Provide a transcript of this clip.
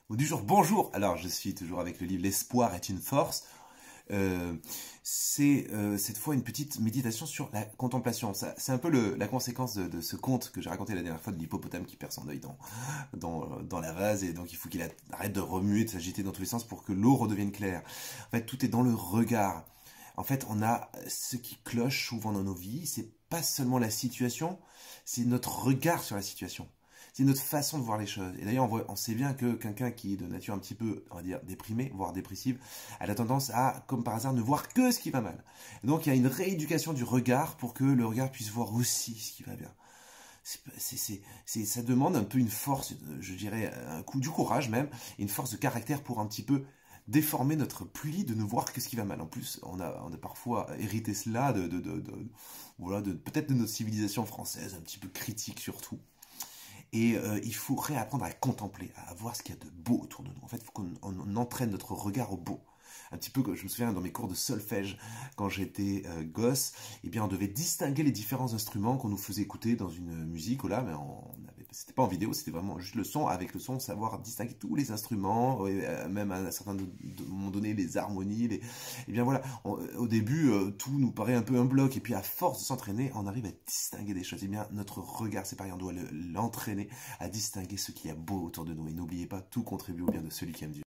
Mot du jour, bonjour. Alors, je suis toujours avec le livre L'espoir est une force. C'est cette fois une petite méditation sur la contemplation. C'est un peu la conséquence de ce conte que j'ai raconté la dernière fois de l'hippopotame qui perd son œil dans la vase et donc il faut qu'il arrête de remuer, de s'agiter dans tous les sens pour que l'eau redevienne claire. En fait, tout est dans le regard. En fait, on a ce qui cloche souvent dans nos vies, c'est pas seulement la situation, c'est notre regard sur la situation. C'est notre façon de voir les choses. Et d'ailleurs, on sait bien que quelqu'un qui est de nature un petit peu, on va dire, déprimé, voire dépressive, a la tendance à, comme par hasard, ne voir que ce qui va mal. Et donc, il y a une rééducation du regard pour que le regard puisse voir aussi ce qui va bien. Ça demande un peu une force, je dirais, du courage même, et une force de caractère pour un petit peu déformer notre pli de ne voir que ce qui va mal. En plus, on a parfois hérité cela voilà, peut-être de notre civilisation française, un petit peu critique surtout. Et il faut réapprendre à contempler, à voir ce qu'il y a de beau autour de nous. En fait, il faut qu'on entraîne notre regard au beau. Un petit peu comme je me souviens dans mes cours de solfège, quand j'étais gosse, eh bien on devait distinguer les différents instruments qu'on nous faisait écouter dans une musique. Là, mais c'était pas en vidéo, c'était vraiment juste le son, avec le son, savoir distinguer tous les instruments, même à un certain moment donné, les harmonies. Eh bien voilà, au début, tout nous paraît un peu un bloc, et puis à force de s'entraîner, on arrive à distinguer des choses. Eh bien, notre regard, c'est pareil, on doit l'entraîner à distinguer ce qu'il y a beau autour de nous. Et n'oubliez pas, tout contribue au bien de celui qui aime Dieu.